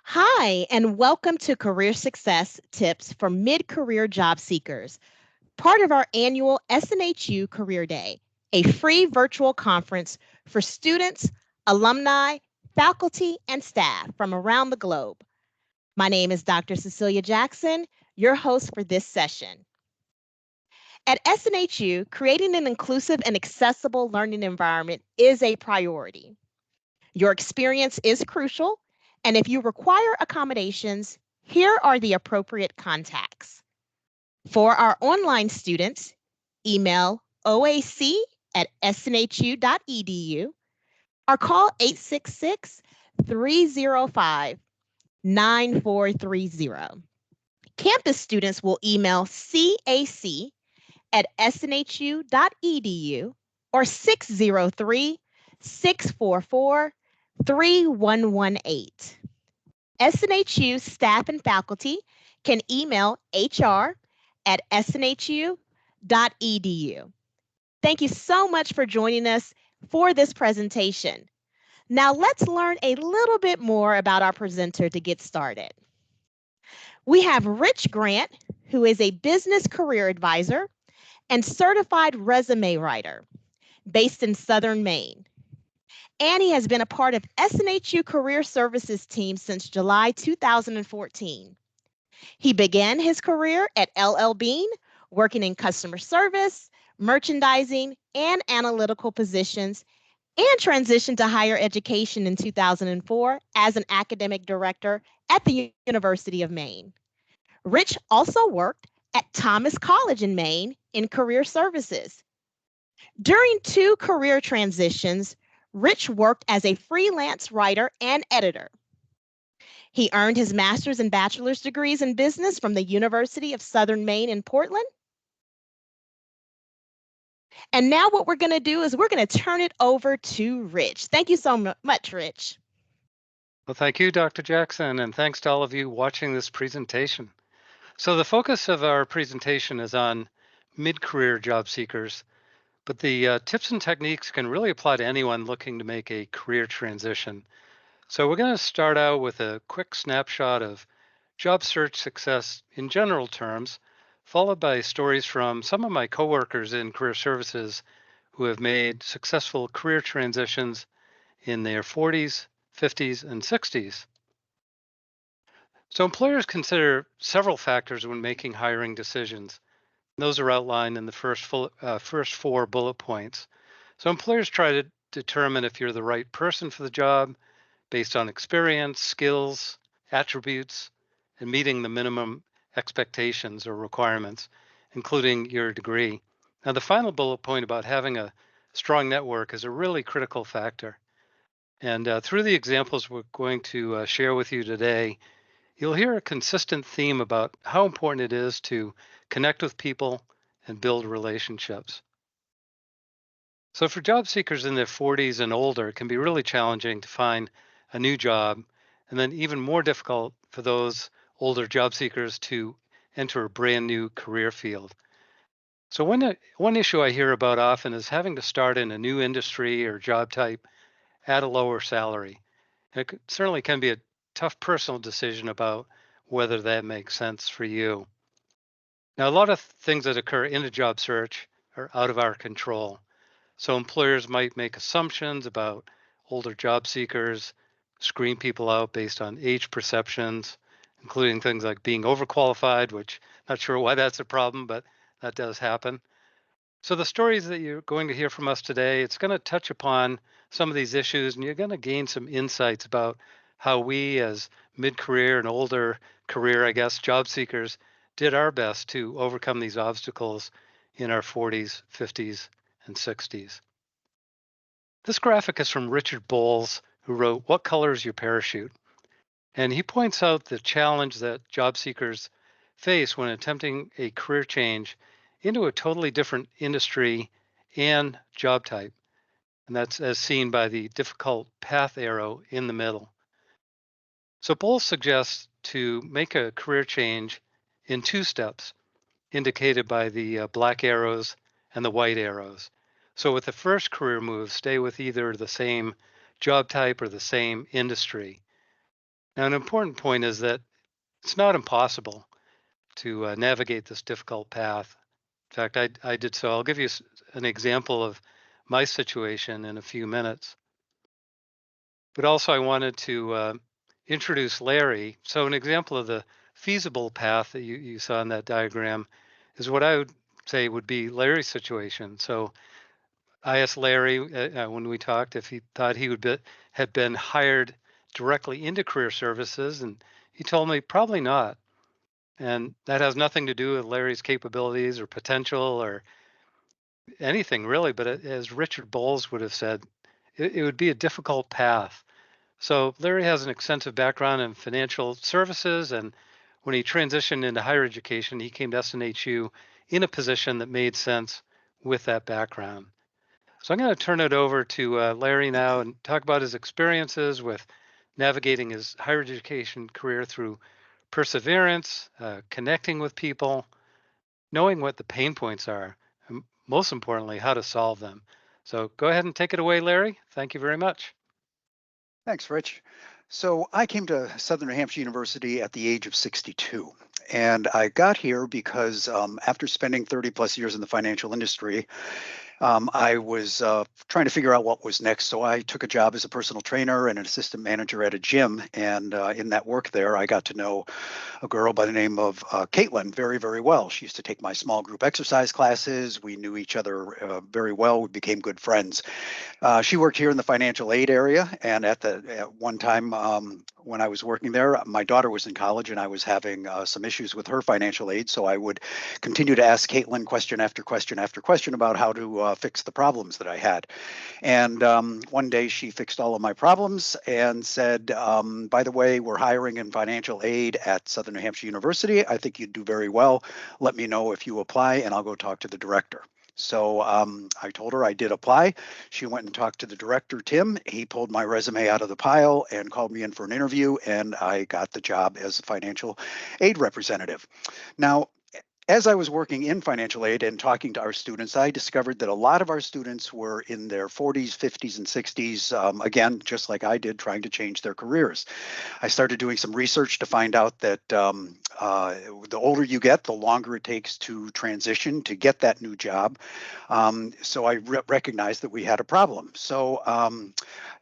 Hi, and welcome to Career Success Tips for Mid-Career Job Seekers, part of our annual SNHU Career Day, a free virtual conference for students, alumni, faculty, and staff from around the globe. My name is Dr. Cecilia Jackson, your host for this session. At SNHU, creating an inclusive and accessible learning environment is a priority. Your experience is crucial, and if you require accommodations, here are the appropriate contacts. For our online students, email oac@snhu.edu or call 866-305-9430. Campus students will email cac@snhu.edu or 603-644-3118. SNHU staff and faculty can email hr@snhu.edu. Thank you so much for joining us for this presentation. Now let's learn a little bit more about our presenter to get started. We have Rich Grant, who is a business career advisor and certified resume writer based in Southern Maine. Annie has been a part of SNHU Career Services team since July 2014. He began his career at LL Bean, working in customer service, merchandising, and analytical positions, and transitioned to higher education in 2004 as an academic director at the University of Maine. Rich also worked at Thomas College in Maine in career services. During two career transitions, Rich worked as a freelance writer and editor. He earned his master's and bachelor's degrees in business from the University of Southern Maine in Portland. And now what we're going to do is we're going to turn it over to Rich. Thank you so much, Rich. Well, thank you, Dr. Jackson, and thanks to all of you watching this presentation. So the focus of our presentation is on mid-career job seekers, but the tips and techniques can really apply to anyone looking to make a career transition. So we're going to start out with a quick snapshot of job search success in general terms, followed by stories from some of my coworkers in career services who have made successful career transitions in their 40s, 50s, and 60s. So employers consider several factors when making hiring decisions. Those are outlined in the first four bullet points. So employers try to determine if you're the right person for the job based on experience, skills, attributes, and meeting the minimum expectations or requirements, including your degree. Now, the final bullet point about having a strong network is a really critical factor. And through the examples we're going to share with you today, you'll hear a consistent theme about how important it is to connect with people and build relationships. So for job seekers in their 40s and older, it can be really challenging to find a new job, and then even more difficult for those older job seekers to enter a brand new career field. So one issue I hear about often is having to start in a new industry or job type at a lower salary. It certainly can be a tough personal decision about whether that makes sense for you. Now, a lot of things that occur in a job search are out of our control. So employers might make assumptions about older job seekers, screen people out based on age perceptions, including things like being overqualified, which not sure why that's a problem, but that does happen. So the stories that you're going to hear from us today, it's going to touch upon some of these issues, and you're going to gain some insights about how we as mid-career and older career, I guess, job seekers did our best to overcome these obstacles in our 40s, 50s, and 60s. This graphic is from Richard Bowles, who wrote What Color is Your Parachute? And he points out the challenge that job seekers face when attempting a career change into a totally different industry and job type. And that's as seen by the difficult path arrow in the middle. So Bowles suggests to make a career change in two steps, indicated by the black arrows and the white arrows. So with the first career move, stay with either the same job type or the same industry. Now, an important point is that it's not impossible to navigate this difficult path. In fact, I did so. I'll give you an example of my situation in a few minutes. But also, I wanted to introduce Larry. So, an example of the feasible path that you saw in that diagram is what I would say would be Larry's situation. So, I asked Larry when we talked if he thought he would have been hired directly into career services, and he told me probably not. And that has nothing to do with Larry's capabilities or potential or anything really. But as Richard Bowles would have said, it would be a difficult path. So Larry has an extensive background in financial services, and when he transitioned into higher education, he came to SNHU in a position that made sense with that background. So I'm going to turn it over to Larry now and talk about his experiences with navigating his higher education career through perseverance, connecting with people, knowing what the pain points are, and most importantly, how to solve them. So go ahead and take it away, Larry. Thank you very much. Thanks, Rich. So I came to Southern New Hampshire University at the age of 62. And I got here because after spending 30 plus years in the financial industry, I was trying to figure out what was next. So I took a job as a personal trainer and an assistant manager at a gym. And in that work there, I got to know a girl by the name of Caitlin very, very well. She used to take my small group exercise classes. We knew each other very well. We became good friends. She worked here in the financial aid area, and at one time when I was working there, my daughter was in college, and I was having some issues with her financial aid. So I would continue to ask Caitlin question after question after question about how to fix the problems that I had. And one day she fixed all of my problems and said, "By the way, we're hiring in financial aid at Southern New Hampshire University. I think you'd do very well. Let me know if you apply, and I'll go talk to the director." So I told her I did apply. She went and talked to the director, Tim. He pulled my resume out of the pile and called me in for an interview, and I got the job as a financial aid representative. Now, as I was working in financial aid and talking to our students, I discovered that a lot of our students were in their 40s, 50s, and 60s, again, just like I did, trying to change their careers. I started doing some research to find out that the older you get, the longer it takes to transition to get that new job. So I recognized that we had a problem. So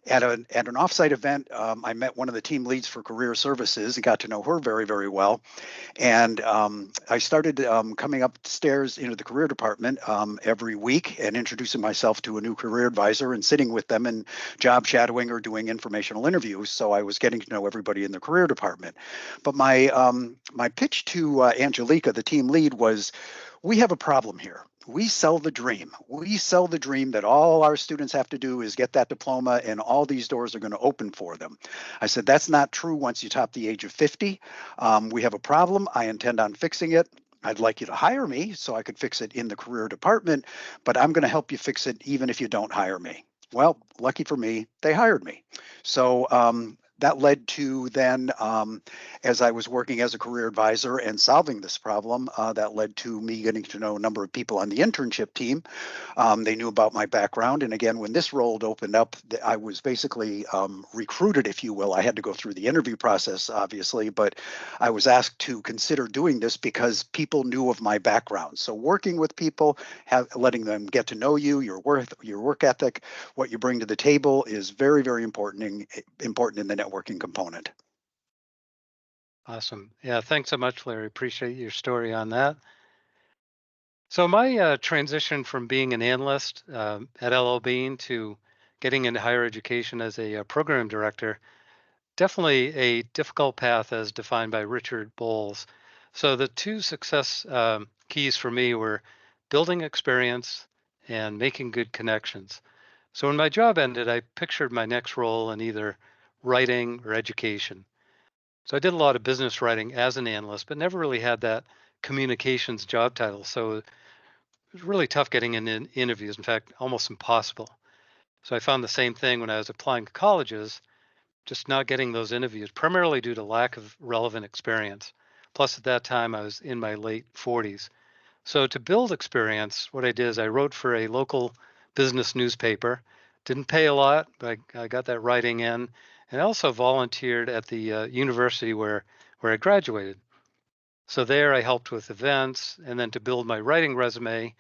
at an offsite event, I met one of the team leads for career services and got to know her very, very well. And I started coming upstairs into the career department every week and introducing myself to a new career advisor and sitting with them and job shadowing or doing informational interviews. So I was getting to know everybody in the career department. But my pitch to Angelica, the team lead, was, we have a problem here. We sell the dream. We sell the dream that all our students have to do is get that diploma and all these doors are going to open for them. I said, that's not true once you top the age of 50. We have a problem. I intend on fixing it. I'd like you to hire me so I could fix it in the career department, but I'm going to help you fix it even if you don't hire me. Well, lucky for me, they hired me. So that led to then, as I was working as a career advisor and solving this problem, that led to me getting to know a number of people on the internship team. They knew about my background. And again, when this role opened up, I was basically recruited, if you will. I had to go through the interview process, obviously, but I was asked to consider doing this because people knew of my background. So working with people, letting them get to know you, your work ethic, what you bring to the table is very, very important in the networking component. Awesome. Yeah, thanks so much, Larry. Appreciate your story on that. So my transition from being an analyst at LL Bean to getting into higher education as a program director, definitely a difficult path as defined by Richard Bowles. So the two success keys for me were building experience and making good connections. So when my job ended, I pictured my next role in either writing or education. So I did a lot of business writing as an analyst, but never really had that communications job title. So it was really tough getting in interviews. In fact, almost impossible. So I found the same thing when I was applying to colleges, just not getting those interviews, primarily due to lack of relevant experience. Plus, at that time, I was in my late 40s. So to build experience, what I did is I wrote for a local business newspaper. Didn't pay a lot, but I got that writing in. and I also volunteered at the university where I graduated. So there I helped with events, and then to build my writing resume,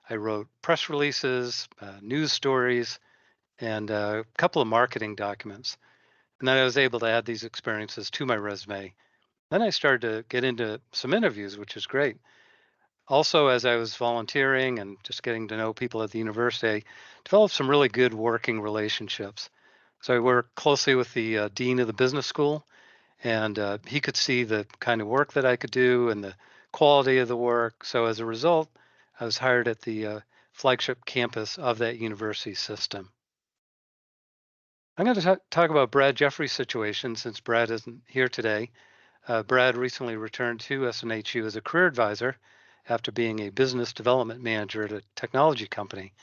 I wrote press releases, news stories, and a couple of marketing documents. And then I was able to add these experiences to my resume. Then I started to get into some interviews, which is great. Also, as I was volunteering and just getting to know people at the university, I developed some really good working relationships. So I worked closely with the dean of the business school, and he could see the kind of work that I could do and the quality of the work. So as a result, I was hired at the flagship campus of that university system. I'm going to talk about Brad Jeffrey's situation since Brad isn't here today. Brad recently returned to SNHU as a career advisor after being a business development manager at a technology company.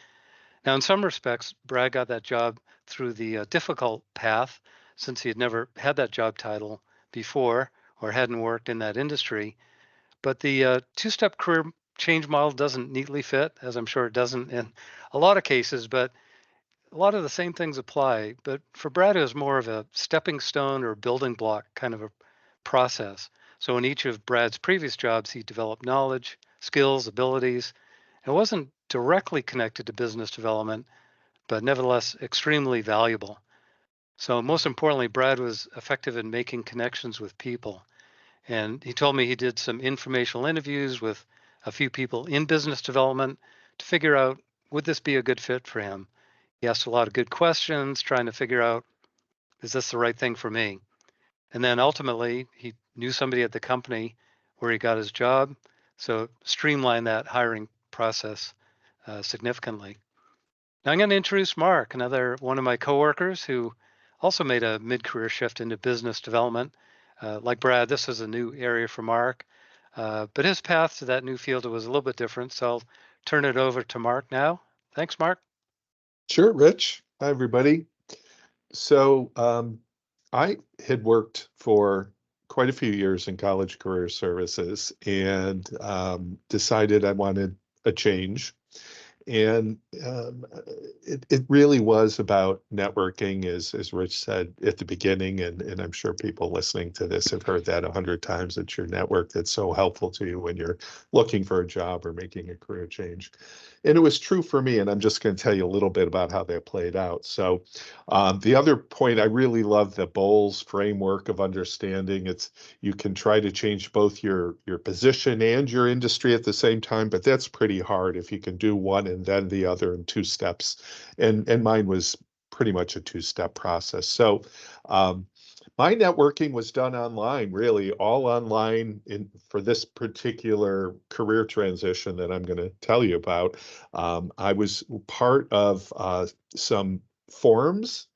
Now, in some respects, Brad got that job through the difficult path since he had never had that job title before or hadn't worked in that industry. But the two-step career change model doesn't neatly fit, as I'm sure it doesn't in a lot of cases, but a lot of the same things apply. But for Brad, it was more of a stepping stone or building block kind of a process. So in each of Brad's previous jobs, he developed knowledge, skills, abilities. It wasn't directly connected to business development, but nevertheless extremely valuable. So most importantly, Brad was effective in making connections with people. And he told me he did some informational interviews with a few people in business development to figure out, would this be a good fit for him? He asked a lot of good questions, trying to figure out, is this the right thing for me? And then ultimately, he knew somebody at the company where he got his job. So streamlined that hiring process significantly. Now I'm going to introduce Mark, another one of my coworkers who also made a mid-career shift into business development. Like Brad, this was a new area for Mark, but his path to that new field was a little bit different. So I'll turn it over to Mark now. Thanks, Mark. Sure, Rich. Hi, everybody. So I had worked for quite a few years in college career services and decided I wanted a change. And it really was about networking, as Rich said at the beginning, and I'm sure people listening to this have heard that 100 times. It's your network that's so helpful to you when you're looking for a job or making a career change. And it was true for me, and I'm just going to tell you a little bit about how that played out. So the other point, I really love the Bowles framework of understanding. It's you can try to change both your position and your industry at the same time, but that's pretty hard if you can do one and then the other in two steps. And mine was pretty much a two-step process. So my networking was done online, really all online for this particular career transition that I'm going to tell you about. I was part of some forums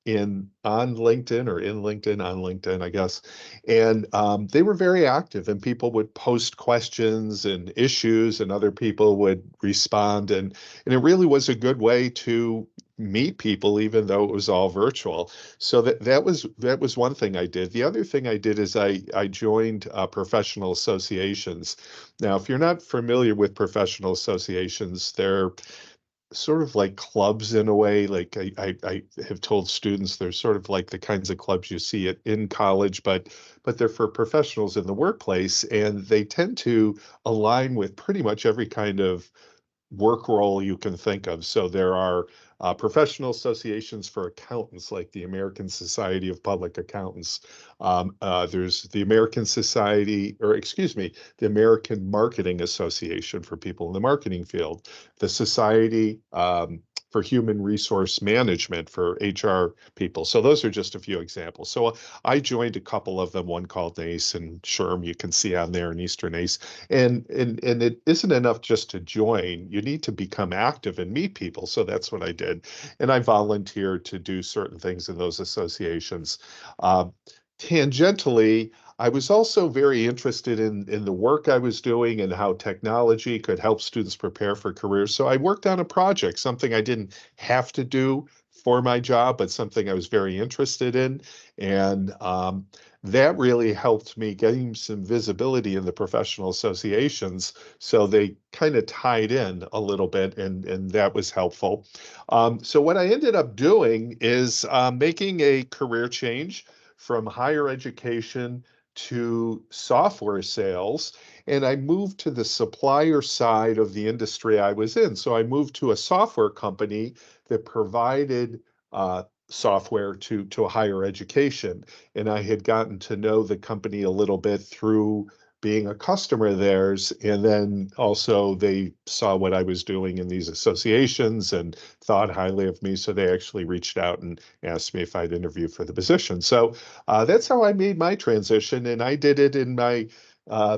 on LinkedIn or in LinkedIn on LinkedIn, I guess. And they were very active and people would post questions and issues and other people would respond. And it really was a good way to meet people, even though it was all virtual. So that was one thing I did. The other thing I did is I joined professional associations. Now, if you're not familiar with professional associations, they're sort of like clubs in a way. Like I have told students they're sort of like the kinds of clubs you see in college, but they're for professionals in the workplace, and they tend to align with pretty much every kind of work role you can think of. So there are professional associations for accountants, like the American Society of Public Accountants. There's the American Society, or excuse me, the American Marketing Association for people in the marketing field, the Society for Human Resource Management for HR people. So those are just a few examples. So I joined a couple of them, one called ACE and SHRM, you can see on there, in Eastern ACE. And it isn't enough just to join. You need to become active and meet people. So that's what I did. And I volunteered to do certain things in those associations. Tangentially, I was also very interested in the work I was doing and how technology could help students prepare for careers. So I worked on a project, something I didn't have to do for my job, but something I was very interested in. And that really helped me getting some visibility in the professional associations. So they kind of tied in a little bit, and that was helpful. So what I ended up doing is making a career change from higher education to software sales, and I moved to the supplier side of the industry I was in. So I moved to a software company that provided software to a higher education, and I had gotten to know the company a little bit through being a customer of theirs, and then also they saw what I was doing in these associations and thought highly of me, so they actually reached out and asked me if I'd interview for the position. So that's how I made my transition, and I did it in my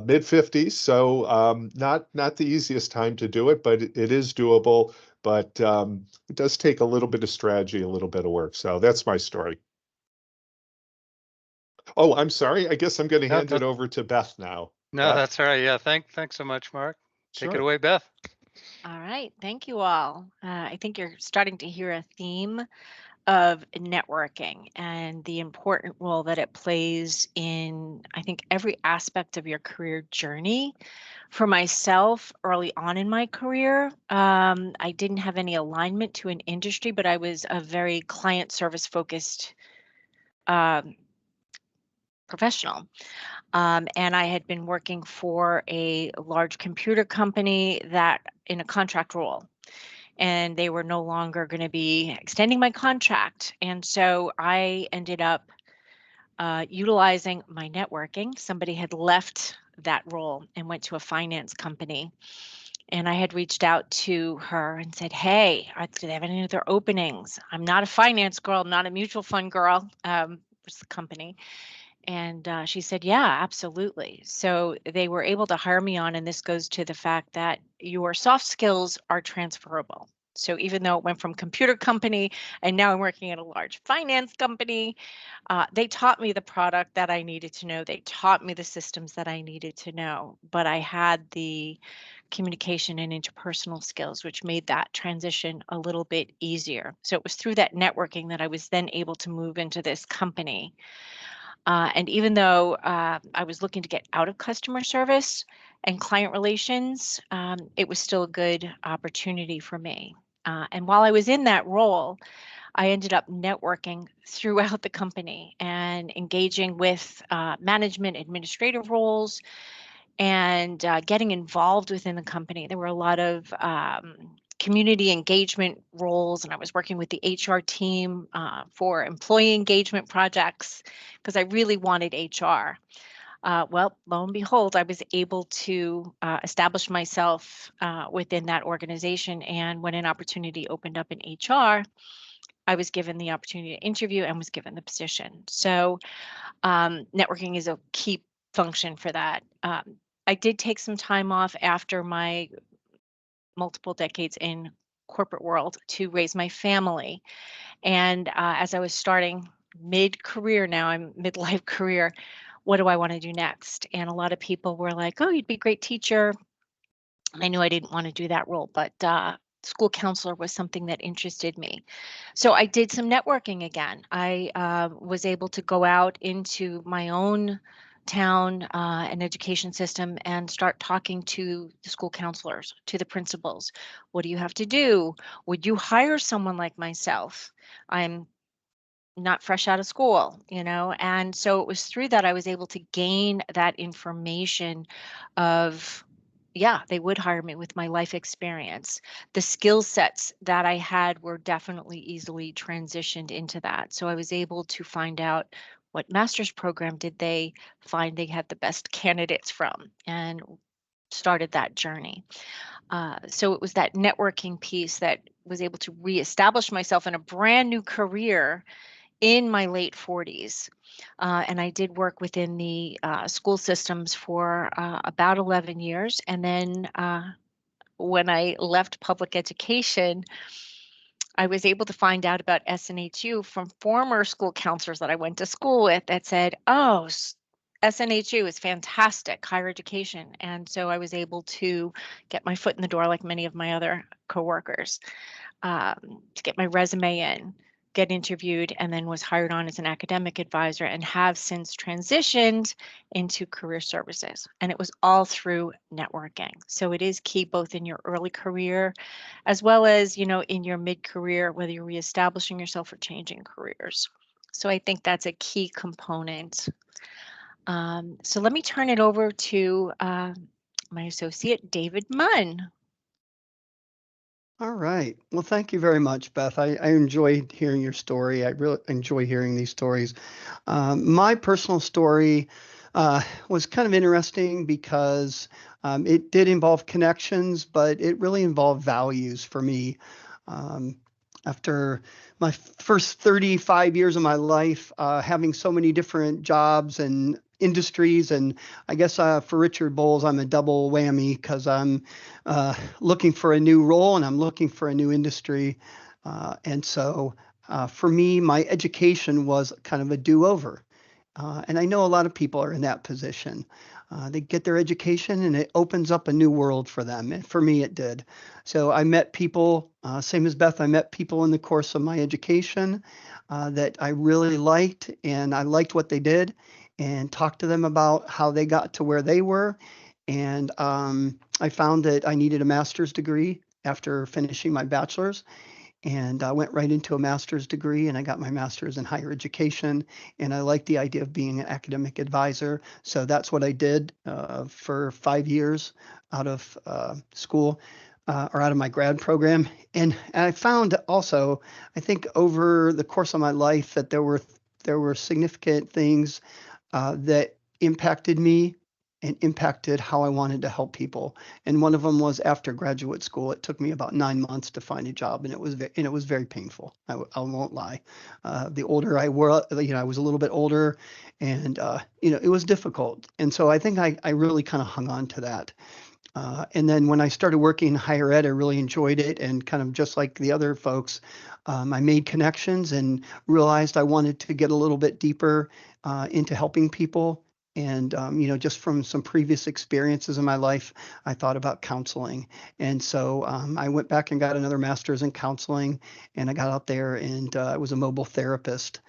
mid 50s. So not the easiest time to do it, but it is doable. But it does take a little bit of strategy, a little bit of work. So that's my story. Oh, I'm sorry. I guess I'm going to No, hand it over to Beth now. no, Beth? that's all right. Yeah, thanks so much, Mark. Take it Sure. away, Beth. All right, thank you all. I think you're starting to hear a theme of networking and the important role that it plays in, I think, every aspect of your career journey. For myself, early on in my career, I didn't have any alignment to an industry, but I was a very client service focused um, professional. And I had been working for a large computer company that in a contract role. And they were no longer going to be extending my contract. And so I ended up utilizing my networking. Somebody had left that role and went to a finance company. And I had reached out to her and said, "Hey, do they have any other openings? I'm not a finance girl, I'm not a mutual fund girl." Was the company. And she said, "Yeah, absolutely." So they were able to hire me on. And this goes to the fact that your soft skills are transferable. So even though it went from computer company and now I'm working at a large finance company, they taught me the product that I needed to know. They taught me the systems that I needed to know. But I had the communication and interpersonal skills, which made that transition a little bit easier. So it was through that networking that I was then able to move into this company. And even though I was looking to get out of customer service and client relations, it was still a good opportunity for me. And while I was in that role, I ended up networking throughout the company and engaging with management administrative roles and getting involved within the company. There were a lot of community engagement roles, and I was working with the HR team for employee engagement projects because I really wanted HR. Well, lo and behold, I was able to establish myself within that organization. And when an opportunity opened up in HR, I was given the opportunity to interview and was given the position. So networking is a key function for that. I did take some time off after my multiple decades in corporate world to raise my family. And as I was starting mid-career, now I'm midlife career, what do I want to do next? And a lot of people were like, "Oh, you'd be a great teacher." I knew I didn't want to do that role, but school counselor was something that interested me. So I did some networking again. I was able to go out into my own town and education system and start talking to the school counselors, to the principals. What do you have to do? Would you hire someone like myself? I'm not fresh out of school, you know? And so it was through that I was able to gain that information of, yeah, they would hire me with my life experience. The skill sets that I had were definitely easily transitioned into that. So I was able to find out what master's program did they find they had the best candidates from and started that journey. So it was that networking piece that was able to reestablish myself in a brand new career in my late 40s. And I did work within the school systems for about 11 years. And then when I left public education, I was able to find out about SNHU from former school counselors that I went to school with that said, "Oh, SNHU is fantastic, higher education. And so I was able to get my foot in the door like many of my other coworkers, to get my resume in, get interviewed, and then was hired on as an academic advisor and have since transitioned into career services. And it was all through networking. So it is key both in your early career as well as, in your mid-career, whether you're reestablishing yourself or changing careers. So I think that's a key component. So let me turn it over to my associate, David Munn. All right. Well, thank you very much, Beth. I enjoyed hearing your story. I really enjoy hearing these stories. My personal story was kind of interesting because it did involve connections, but it really involved values for me. Um, After my first 35 years of my life, having so many different jobs and industries, and I guess for Richard Bowles, I'm a double whammy because I'm looking for a new role and I'm looking for a new industry. And so for me, my education was kind of a do-over. And I know a lot of people are in that position. They get their education and it opens up a new world for them. And for me, it did. So I met people, same as Beth, I met people in the course of my education that I really liked, and I liked what they did and talked to them about how they got to where they were. And I found that I needed a master's degree after finishing my bachelor's. And I went right into a master's degree and I got my master's in higher education. And I liked the idea of being an academic advisor. So that's what I did for 5 years out of school or out of my grad program. And I found also, I think over the course of my life that there were significant things that impacted me and impacted how I wanted to help people. And one of them was after graduate school. It took me about 9 months to find a job, and it was very painful. I won't lie. The older I were, I was a little bit older, and it was difficult. And so I think I really kind of hung on to that. And then when I started working in higher ed, I really enjoyed it, and kind of just like the other folks, I made connections and realized I wanted to get a little bit deeper into helping people. And just from some previous experiences in my life, I thought about counseling. And so I went back and got another master's in counseling, and I got out there and I was a mobile therapist,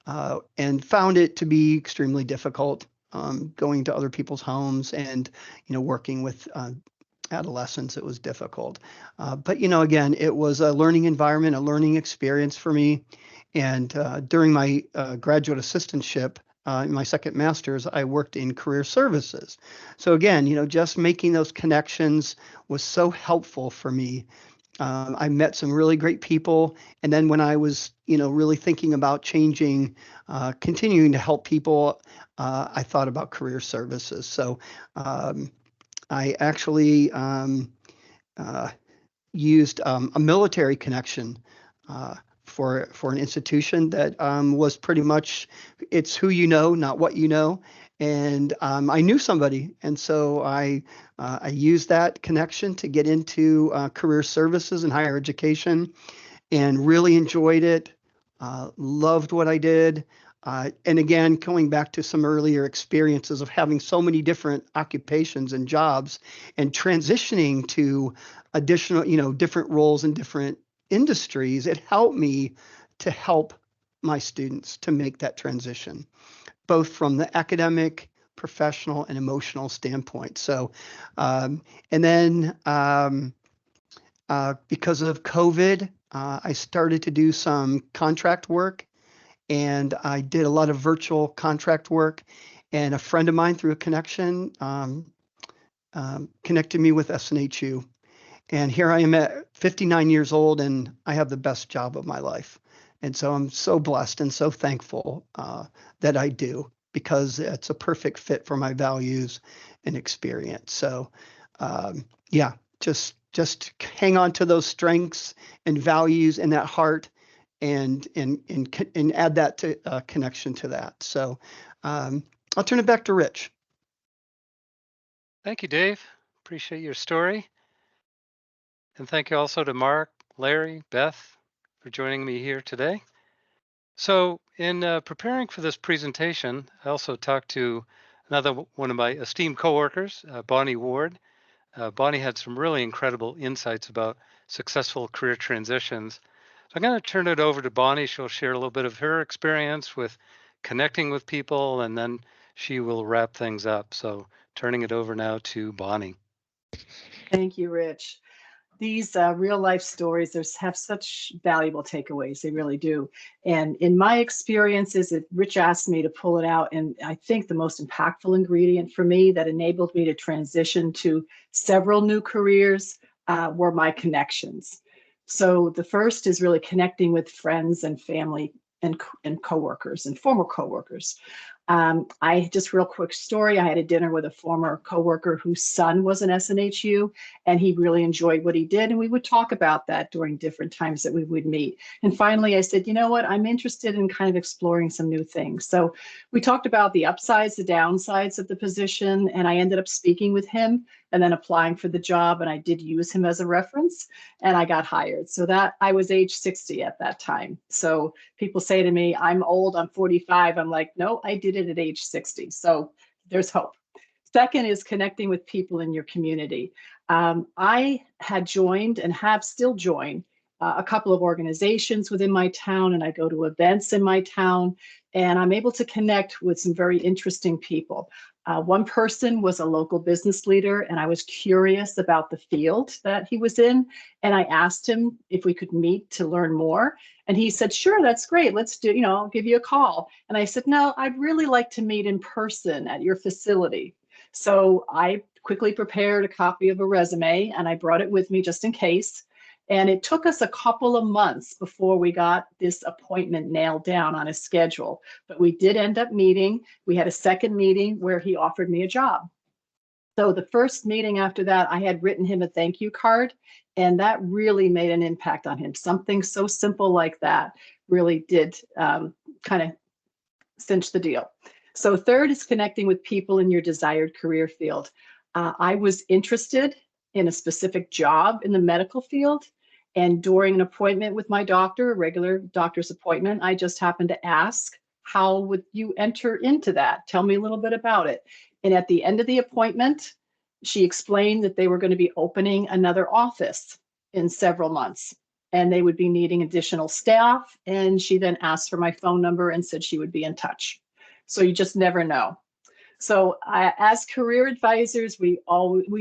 and found it to be extremely difficult, going to other people's homes and working with adolescents. It was difficult, but again, it was a learning environment, a learning experience for me. And during my graduate assistantship, in my second master's, I worked in career services. So again, just making those connections was so helpful for me. I met some really great people, and then when I was, really thinking about changing, continuing to help people, I thought about career services. So I actually uh, used a military connection for an institution that was pretty much, it's who you know, not what you know. And I knew somebody, and so I used that connection to get into career services and higher education, and really enjoyed it. Loved what I did. And again, going back to some earlier experiences of having so many different occupations and jobs and transitioning to additional, different roles in different industries, it helped me to help my students to make that transition, both from the academic, professional, and emotional standpoint. So, and then because of COVID, I started to do some contract work, and I did a lot of virtual contract work. And a friend of mine, through a connection, connected me with SNHU. And here I am at 59 years old, and I have the best job of my life. And so I'm so blessed and so thankful that I do, because it's a perfect fit for my values and experience. So, yeah, just hang on to those strengths and values and that heart, and add that to connection to that. So I'll turn it back to Rich. Thank you, Dave. Appreciate your story. And thank you also to Mark, Larry, Beth for joining me here today. So in preparing for this presentation, I also talked to Another one of my esteemed coworkers, Bonnie Ward. Bonnie had some really incredible insights about successful career transitions. So I'm going to turn it over to Bonnie. She'll share a little bit of her experience with connecting with people, and then she will wrap things up. So turning it over now to Bonnie. Thank you, Rich. These real life stories have such valuable takeaways. They really do. And in my experiences, Rich asked me to pull it out. And I think the most impactful ingredient for me that enabled me to transition to several new careers were my connections. So the first is really connecting with friends and family and coworkers and former coworkers. I just real quick story. I had a dinner with a former coworker whose son was an SNHU, and he really enjoyed what he did. And we would talk about that during different times that we would meet. And finally, I said, you know what? I'm interested in kind of exploring some new things. So we talked about the upsides, the downsides of the position, and I ended up speaking with him and then applying for the job. And I did use him as a reference, and I got hired. So that I was age 60 at that time. So people say to me, I'm old, I'm 45. I'm like, no, I did it at age 60. So there's hope. Second is connecting with people in your community. I had joined and have still joined a couple of organizations within my town, and I go to events in my town, and I'm able to connect with some very interesting people. One person was a local business leader, and I was curious about the field that he was in. And I asked him if we could meet to learn more. And he said, sure, that's great. Let's do, I'll give you a call. And I said, no, I'd really like to meet in person at your facility. So I quickly prepared a copy of a resume and I brought it with me just in case. And it took us a couple of months before we got this appointment nailed down on a schedule. But we did end up meeting. We had a second meeting where he offered me a job. So the first meeting after that, I had written him a thank you card, and that really made an impact on him. Something so simple like that really did kind of cinch the deal. So third is connecting with people in your desired career field. I was interested in a specific job in the medical field. And during an appointment with my doctor, a regular doctor's appointment, I just happened to ask, how would you enter into that? Tell me a little bit about it. And at the end of the appointment, she explained that they were going to be opening another office in several months and they would be needing additional staff. And she then asked for my phone number and said she would be in touch. So you just never know. So as career advisors, we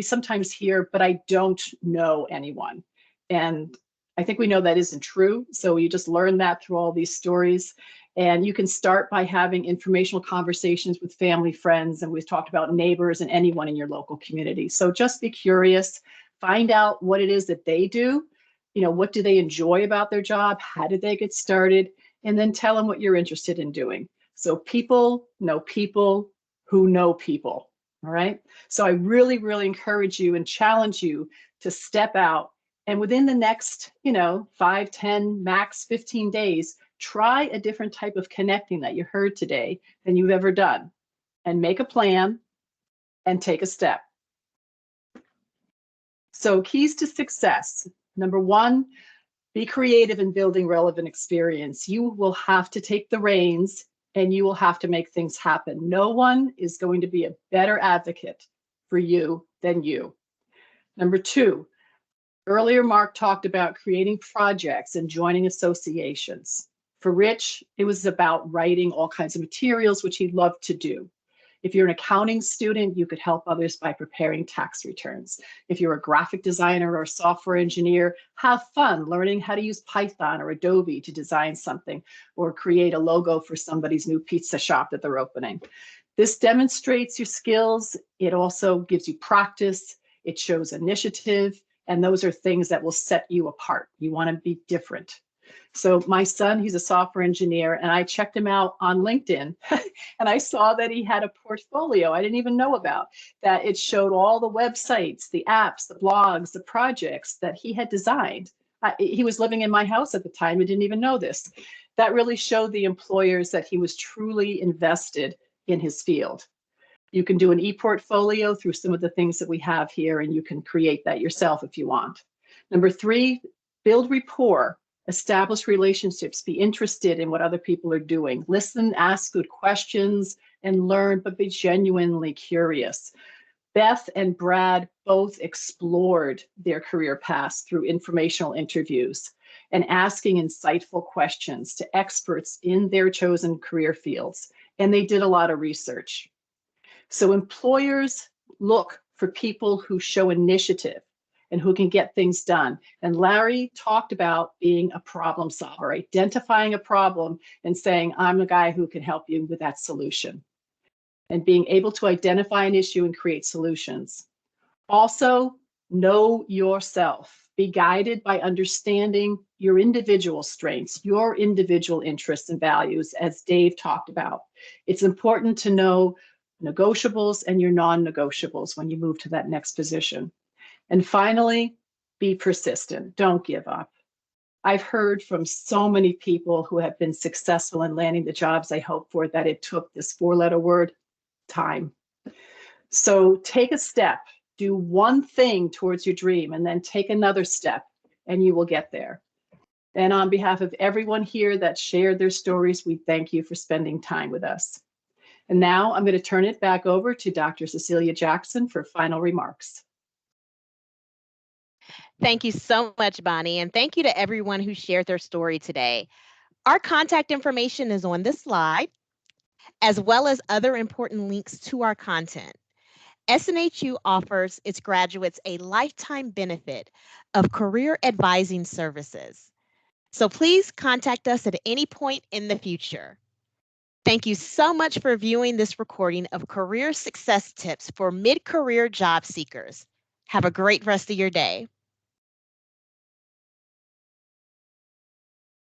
sometimes hear, but I don't know anyone. And I think we know that isn't true. So you just learn that through all these stories. And you can start by having informational conversations with family, friends, and we've talked about neighbors and anyone in your local community. So just be curious, find out what it is that they do. What do they enjoy about their job? How did they get started? And then tell them what you're interested in doing. So people know people who know people. All right. So I really, really encourage you and challenge you to step out and within the next, 5, 10, max 15 days, try a different type of connecting that you heard today than you've ever done and make a plan and take a step. So keys to success. Number 1, be creative in building relevant experience. You will have to take the reins and you will have to make things happen. No one is going to be a better advocate for you than you. Number 2, earlier Mark talked about creating projects and joining associations. For Rich, it was about writing all kinds of materials, which he loved to do. If you're an accounting student, you could help others by preparing tax returns. If you're a graphic designer or a software engineer, have fun learning how to use Python or Adobe to design something or create a logo for somebody's new pizza shop that they're opening. This demonstrates your skills. It also gives you practice. It shows initiative. And those are things that will set you apart. You want to be different. So my son, he's a software engineer, and I checked him out on LinkedIn and I saw that he had a portfolio I didn't even know about, that it showed all the websites, the apps, the blogs, the projects that he had designed. He was living in my house at the time and didn't even know this. That really showed the employers that he was truly invested in his field. You can do an e-portfolio through some of the things that we have here, and you can create that yourself if you want. Number 3, build rapport Establish relationships, be interested in what other people are doing, listen, ask good questions, and learn, but be genuinely curious. Beth and Brad both explored their career paths through informational interviews and asking insightful questions to experts in their chosen career fields. And they did a lot of research. So employers look for people who show initiative and who can get things done. And Larry talked about being a problem solver, identifying a problem and saying, I'm the guy who can help you with that solution. And being able to identify an issue and create solutions. Also, know yourself. Be guided by understanding your individual strengths, your individual interests and values, as Dave talked about. It's important to know negotiables and your non-negotiables when you move to that next position. And finally, be persistent. Don't give up. I've heard from so many people who have been successful in landing the jobs they hoped for that it took this four-letter word, time. So take a step, do one thing towards your dream, and then take another step, and you will get there. And on behalf of everyone here that shared their stories, we thank you for spending time with us. And now I'm going to turn it back over to Dr. Cecilia Jackson for final remarks. Thank you so much, Bonnie, and thank you to everyone who shared their story today. Our contact information is on this slide, as well as other important links to our content. SNHU offers its graduates a lifetime benefit of career advising services. So please contact us at any point in the future. Thank you so much for viewing this recording of Career Success Tips for Mid-Career Job Seekers. Have a great rest of your day.